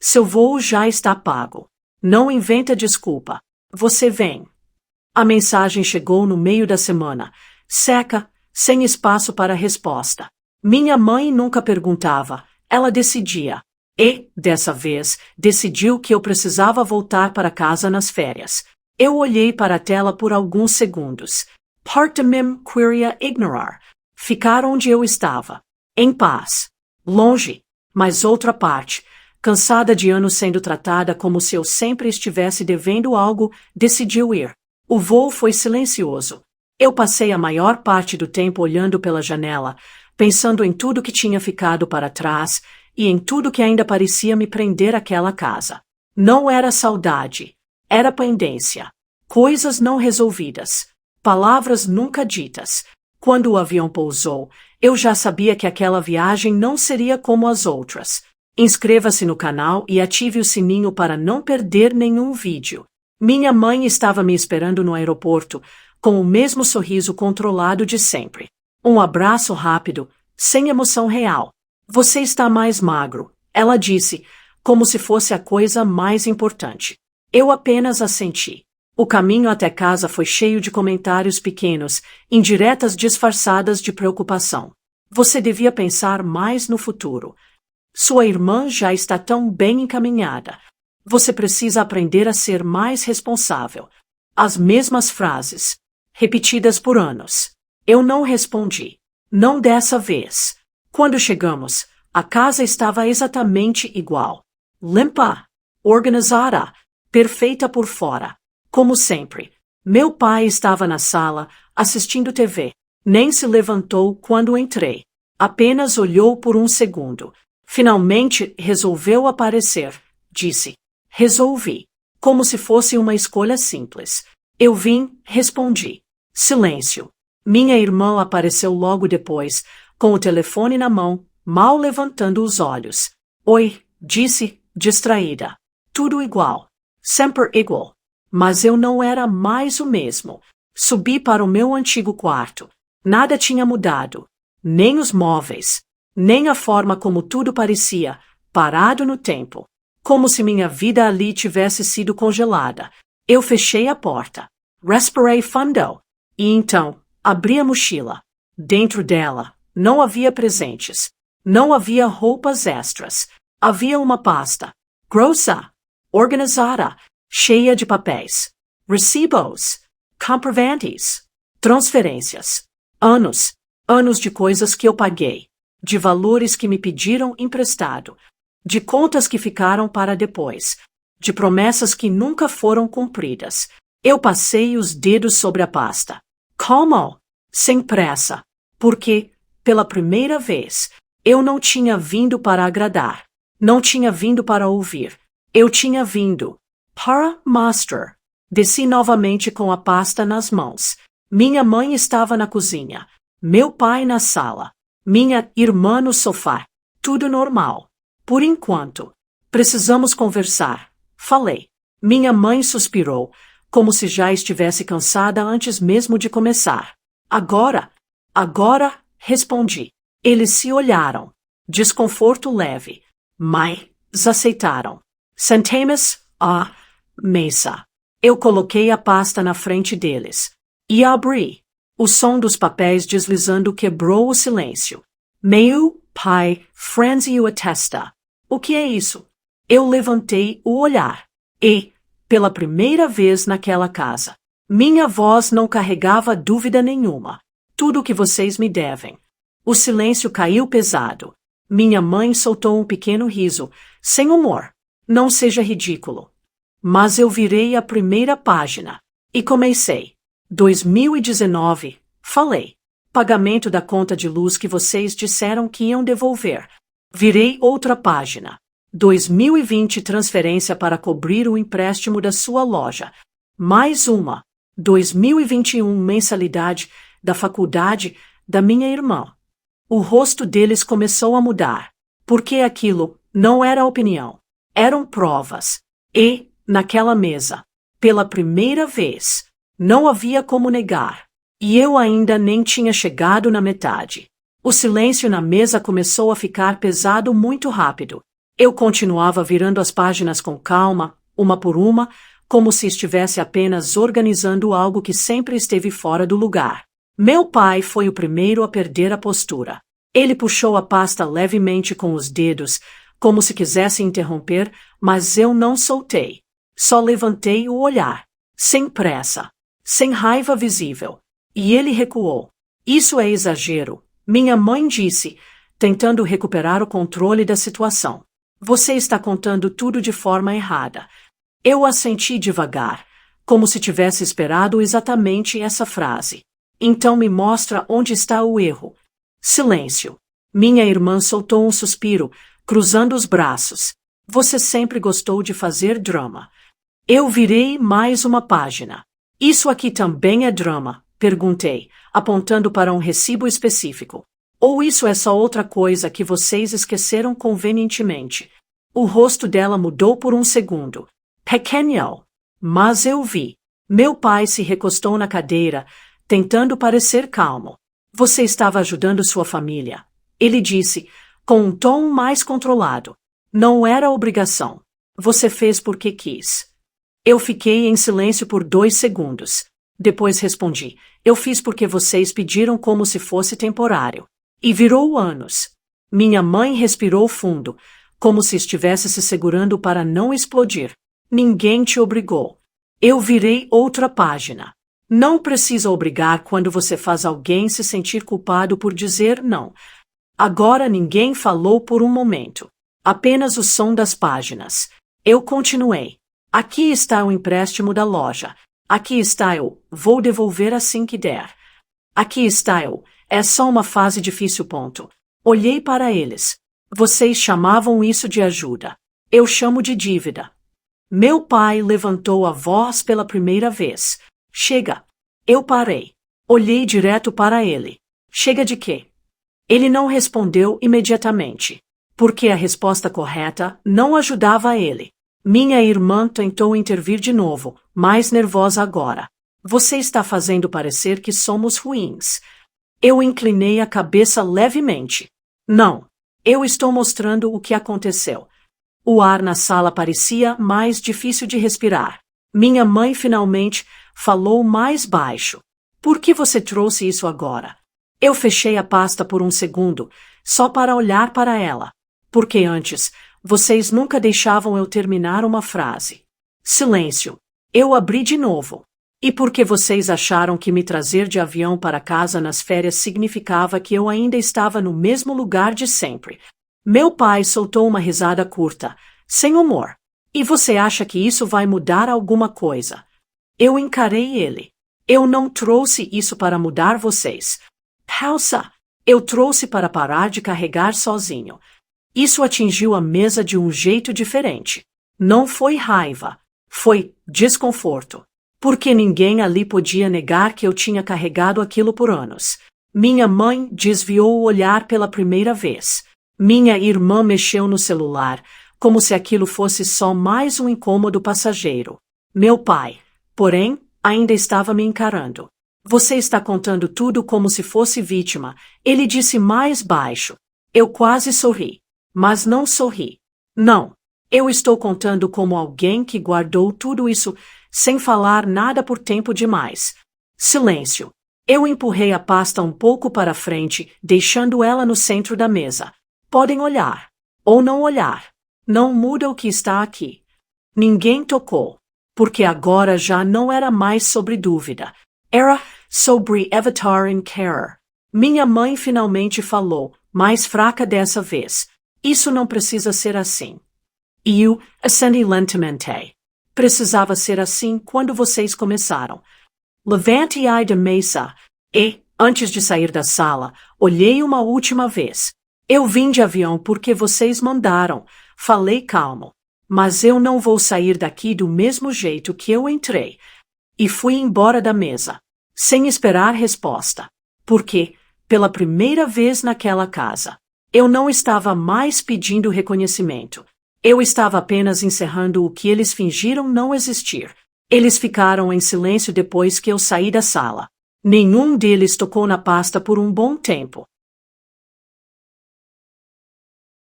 Seu voo já está pago. Não inventa desculpa. Você vem. A mensagem chegou no meio da semana, seca, sem espaço para resposta. Minha mãe nunca perguntava, ela decidia. E, dessa vez, decidiu que eu precisava voltar para casa nas férias. Eu olhei para a tela por alguns segundos. Partimem queria ignorar. Ficar onde eu estava. Em paz. Longe. Mas outra parte, cansada de anos sendo tratada como se eu sempre estivesse devendo algo, decidiu ir. O voo foi silencioso. Eu passei a maior parte do tempo olhando pela janela, pensando em tudo que tinha ficado para trás e em tudo que ainda parecia me prender àquela casa. Não era saudade. Era pendência. Coisas não resolvidas. Palavras nunca ditas. Quando o avião pousou, eu já sabia que aquela viagem não seria como as outras. Inscreva-se no canal e ative o sininho para não perder nenhum vídeo. Minha mãe estava me esperando no aeroporto, com o mesmo sorriso controlado de sempre. Um abraço rápido, sem emoção real. Você está mais magro, ela disse, como se fosse a coisa mais importante. Eu apenas assenti. O caminho até casa foi cheio de comentários pequenos, indiretas disfarçadas de preocupação. Você devia pensar mais no futuro. Sua irmã já está tão bem encaminhada. Você precisa aprender a ser mais responsável. As mesmas frases, repetidas por anos. Eu não respondi. Não dessa vez. Quando chegamos, a casa estava exatamente igual. Limpa, organizada, perfeita por fora. Como sempre. Meu pai estava na sala, assistindo TV. Nem se levantou quando entrei. Apenas olhou por um segundo. Finalmente resolveu aparecer, disse. Resolvi. Como se fosse uma escolha simples. Eu vim, respondi. Silêncio. Minha irmã apareceu logo depois, com o telefone na mão, mal levantando os olhos. Oi, disse, distraída. Tudo igual. Sempre igual. Mas eu não era mais o mesmo. Subi para o meu antigo quarto. Nada tinha mudado. Nem os móveis. Nem a forma como tudo parecia, parado no tempo. Como se minha vida ali tivesse sido congelada. Eu fechei a porta. Respirei fundo. E então, abri a mochila. Dentro dela, não havia presentes. Não havia roupas extras. Havia uma pasta. Grossa. Organizada. Cheia de papéis. Recibos. Comprovantes. Transferências. Anos. Anos de coisas que eu paguei. De valores que me pediram emprestado. De contas que ficaram para depois. De promessas que nunca foram cumpridas. Eu passei os dedos sobre a pasta. Como? Sem pressa. Porque, pela primeira vez, eu não tinha vindo para agradar. Não tinha vindo para ouvir. Eu tinha vindo para master. Desci novamente com a pasta nas mãos. Minha mãe estava na cozinha. Meu pai na sala. Minha irmã no sofá. Tudo normal. Por enquanto. Precisamos conversar. Falei. Minha mãe suspirou, como se já estivesse cansada antes mesmo de começar. Agora, respondi. Eles se olharam. Desconforto leve. Mas aceitaram. Sentemos à mesa. Eu coloquei a pasta na frente deles. E abri. O som dos papéis deslizando quebrou o silêncio. Meu pai franziu a testa. O que é isso? Eu levantei o olhar. E, pela primeira vez naquela casa, minha voz não carregava dúvida nenhuma. Tudo o que vocês me devem. O silêncio caiu pesado. Minha mãe soltou um pequeno riso, sem humor. Não seja ridículo. Mas eu virei a primeira página. E comecei. 2019, falei. Pagamento da conta de luz que vocês disseram que iam devolver. Virei outra página. 2020 transferência para cobrir o empréstimo da sua loja. Mais uma. 2021 mensalidade da faculdade da minha irmã. O rosto deles começou a mudar. Porque aquilo não era opinião. Eram provas. E, naquela mesa, pela primeira vez, não havia como negar. E eu ainda nem tinha chegado na metade. O silêncio na mesa começou a ficar pesado muito rápido. Eu continuava virando as páginas com calma, uma por uma, como se estivesse apenas organizando algo que sempre esteve fora do lugar. Meu pai foi o primeiro a perder a postura. Ele puxou a pasta levemente com os dedos, como se quisesse interromper, mas eu não soltei. Só levantei o olhar, sem pressa, sem raiva visível. E ele recuou. Isso é exagero, minha mãe disse, tentando recuperar o controle da situação. Você está contando tudo de forma errada. Eu assenti devagar, como se tivesse esperado exatamente essa frase. Então me mostra onde está o erro. Silêncio. Minha irmã soltou um suspiro, cruzando os braços. Você sempre gostou de fazer drama. Eu virei mais uma página. Isso aqui também é drama? Perguntei, apontando para um recibo específico. Ou isso é só outra coisa que vocês esqueceram convenientemente? O rosto dela mudou por um segundo. Pequeno. Mas eu vi. Meu pai se recostou na cadeira, tentando parecer calmo. Você estava ajudando sua família. Ele disse, com um tom mais controlado. Não era obrigação. Você fez porque quis. Eu fiquei em silêncio por 2 segundos. Depois respondi, eu fiz porque vocês pediram como se fosse temporário. E virou anos. Minha mãe respirou fundo, como se estivesse se segurando para não explodir. Ninguém te obrigou. Eu virei outra página. Não precisa obrigar quando você faz alguém se sentir culpado por dizer não. Agora ninguém falou por um momento. Apenas o som das páginas. Eu continuei. Aqui está o empréstimo da loja. Aqui está eu. Vou devolver assim que der. Aqui está eu. É só uma fase difícil. Ponto. Olhei para eles. Vocês chamavam isso de ajuda. Eu chamo de dívida. Meu pai levantou a voz pela primeira vez. Chega. Eu parei. Olhei direto para ele. Chega de quê? Ele não respondeu imediatamente, porque a resposta correta não ajudava ele. Minha irmã tentou intervir de novo, mais nervosa agora. Você está fazendo parecer que somos ruins. Eu inclinei a cabeça levemente. Não. Eu estou mostrando o que aconteceu. O ar na sala parecia mais difícil de respirar. Minha mãe finalmente falou mais baixo. Por que você trouxe isso agora? Eu fechei a pasta por um segundo, só para olhar para ela. Porque antes, vocês nunca deixavam eu terminar uma frase. Silêncio. Eu abri de novo. E porque vocês acharam que me trazer de avião para casa nas férias significava que eu ainda estava no mesmo lugar de sempre. Meu pai soltou uma risada curta, sem humor. E você acha que isso vai mudar alguma coisa? Eu encarei ele. Eu não trouxe isso para mudar vocês. Elsa, eu trouxe para parar de carregar sozinho. Isso atingiu a mesa de um jeito diferente. Não foi raiva. Foi desconforto. Porque ninguém ali podia negar que eu tinha carregado aquilo por anos. Minha mãe desviou o olhar pela primeira vez. Minha irmã mexeu no celular, como se aquilo fosse só mais um incômodo passageiro. Meu pai, porém, ainda estava me encarando. Você está contando tudo como se fosse vítima, ele disse mais baixo. Eu quase sorri, mas não sorri. Não, eu estou contando como alguém que guardou tudo isso sem falar nada por tempo demais. Silêncio. Eu empurrei a pasta um pouco para frente, deixando ela no centro da mesa. Podem olhar. Ou não olhar. Não muda o que está aqui. Ninguém tocou. Porque agora já não era mais sobre dúvida. Era sobre Avatar in Care. Minha mãe finalmente falou, mais fraca dessa vez. Isso não precisa ser assim. E eu acendi lentamente. Precisava ser assim quando vocês começaram. Levante-a da mesa. E, antes de sair da sala, olhei uma última vez. Eu vim de avião porque vocês mandaram. Falei calmo. Mas eu não vou sair daqui do mesmo jeito que eu entrei. E fui embora da mesa, sem esperar resposta. Porque, pela primeira vez naquela casa, eu não estava mais pedindo reconhecimento. Eu estava apenas encerrando o que eles fingiram não existir. Eles ficaram em silêncio depois que eu saí da sala. Nenhum deles tocou na pasta por um bom tempo.